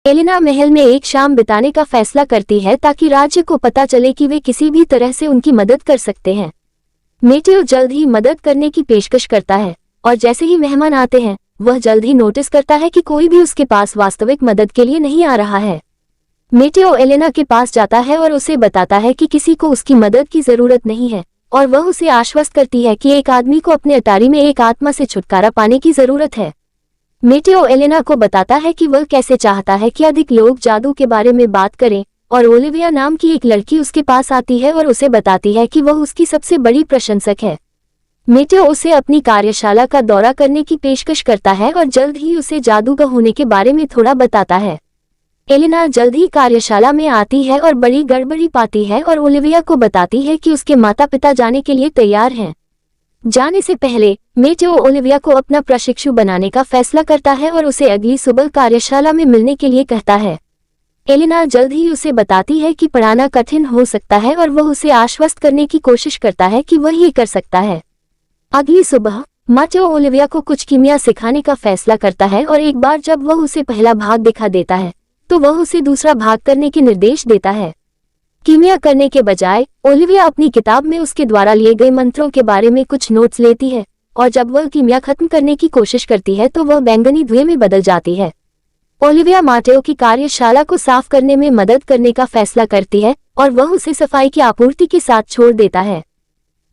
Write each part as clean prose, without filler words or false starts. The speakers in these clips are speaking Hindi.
एलेना महल में एक शाम बिताने का फैसला करती है ताकि राज्य को पता चले कि वे किसी भी तरह से उनकी मदद कर सकते हैं। मेटेओ जल्द ही मदद करने की पेशकश करता है और जैसे ही मेहमान आते हैं वह जल्द ही नोटिस करता है कि कोई भी उसके पास वास्तविक मदद के लिए नहीं आ रहा है। मेटेओ एलेना के पास जाता है और उसे बताता है कि किसी को उसकी मदद की जरूरत नहीं है और वह उसे आश्वस्त करती है कि एक आदमी को अपने अटारी में एक आत्मा से छुटकारा पाने की जरूरत है। मेटेओ एलेना को बताता है कि वह कैसे चाहता है कि अधिक लोग जादू के बारे में बात करें और ओलिविया नाम की एक लड़की उसके पास आती है और उसे बताती है कि वह उसकी सबसे बड़ी प्रशंसक है। मेटेओ उसे अपनी कार्यशाला का दौरा करने की पेशकश करता है और जल्द ही उसे जादूगर होने के बारे में थोड़ा बताता है। एलेना जल्द ही कार्यशाला में आती है और बड़ी गड़बड़ी पाती है और ओलिविया को बताती है कि उसके माता पिता जाने के लिए तैयार हैं। जाने से पहले मेटेओ ओलिविया को अपना प्रशिक्षु बनाने का फैसला करता है और उसे अगली सुबह कार्यशाला में मिलने के लिए कहता है। एलेना जल्द ही उसे बताती है कि पढ़ाना कठिन हो सकता है और वह उसे आश्वस्त करने की कोशिश करता है कि वह ये कर सकता है। अगली सुबह मेटेओ ओलिविया को कुछ कीमिया सिखाने का फैसला करता है और एक बार जब वह उसे पहला भाग दिखा देता है तो वह उसे दूसरा भाग करने के निर्देश देता है। कीमिया करने के बजाय ओलिविया अपनी किताब में उसके द्वारा लिए गए मंत्रों के बारे में कुछ नोट्स लेती है और जब वह कीमिया खत्म करने की कोशिश करती है तो वह बैंगनी धुएं में बदल जाती है। ओलिविया मेटेओ की कार्यशाला को साफ करने में मदद करने का फैसला करती है और वह उसे सफाई की आपूर्ति के साथ छोड़ देता है।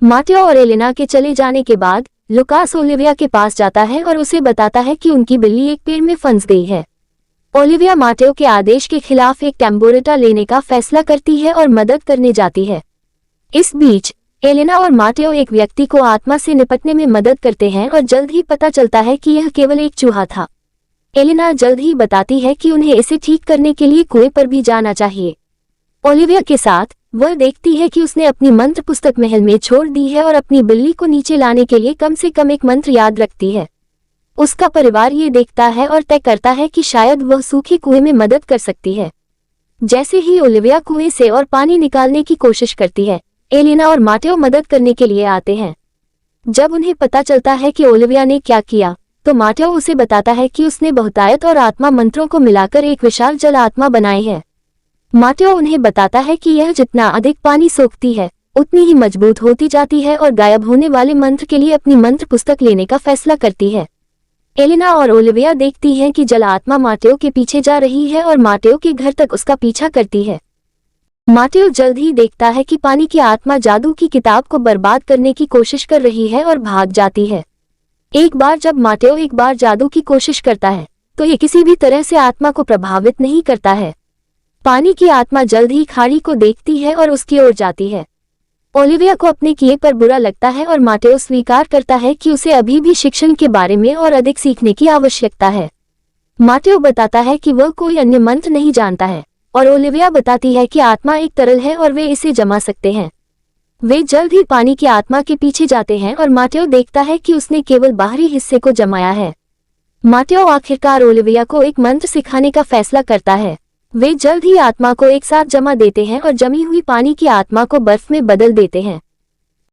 मेटेओ और एलेना के चले जाने के बाद लुकास ओलिविया के पास जाता है और उसे बताता है कि उनकी बिल्ली एक पेड़ में फंस गई है। ओलिविया मेटेओ के आदेश के खिलाफ एक टेम्बोरेटा लेने का फैसला करती है और मदद करने जाती है। इस बीच एलेना और मेटेओ एक व्यक्ति को आत्मा से निपटने में मदद करते हैं और जल्द ही पता चलता है कि यह केवल एक चूहा था। एलेना जल्द ही बताती है कि उन्हें इसे ठीक करने के लिए कुएं पर भी जाना चाहिए। ओलिविया के साथ वह देखती है कि उसने अपनी मंत्र पुस्तक महल में छोड़ दी है और अपनी बिल्ली को नीचे लाने के लिए कम से कम एक मंत्र याद रखती है। उसका परिवार ये देखता है और तय करता है कि शायद वह सूखे कुएं में मदद कर सकती है। जैसे ही ओलिविया कुएं से और पानी निकालने की कोशिश करती है एलेना और मेटेओ मदद करने के लिए आते हैं। जब उन्हें पता चलता है कि ओलिविया ने क्या किया तो मेटेओ उसे बताता है कि उसने बहुतायत और आत्मा मंत्रों को मिलाकर एक विशाल जल आत्मा बनाई है। मेटेओ उन्हें बताता है कि यह जितना अधिक पानी सोखती है उतनी ही मजबूत होती जाती है और गायब होने वाले मंत्र के लिए अपनी मंत्र पुस्तक लेने का फैसला करती है। एलेना और ओलिविया देखती हैं कि जल आत्मा मेटेओ के पीछे जा रही है और मेटेओ के घर तक उसका पीछा करती है। मेटेओ जल्द ही देखता है कि पानी की आत्मा जादू की किताब को बर्बाद करने की कोशिश कर रही है और भाग जाती है। एक बार जब मेटेओ एक बार जादू की कोशिश करता है तो ये किसी भी तरह से आत्मा को प्रभावित नहीं करता है। पानी की आत्मा जल्द ही खाड़ी को देखती है और उसकी ओर जाती है। ओलिविया को अपने किए पर बुरा लगता है और मेटेओ स्वीकार करता है कि उसे अभी भी शिक्षण के बारे में और अधिक सीखने की आवश्यकता है। मेटेओ बताता है कि वह कोई अन्य मंत्र नहीं जानता है और ओलिविया बताती है कि आत्मा एक तरल है और वे इसे जमा सकते हैं। वे जल्द ही पानी की आत्मा के पीछे जाते हैं और मेटेओ देखता है कि उसने केवल बाहरी हिस्से को जमाया है। मेटेओ आखिरकार ओलिविया को एक मंत्र सिखाने का फैसला करता है। वे जल्द ही आत्मा को एक साथ जमा देते हैं और जमी हुई पानी की आत्मा को बर्फ में बदल देते हैं।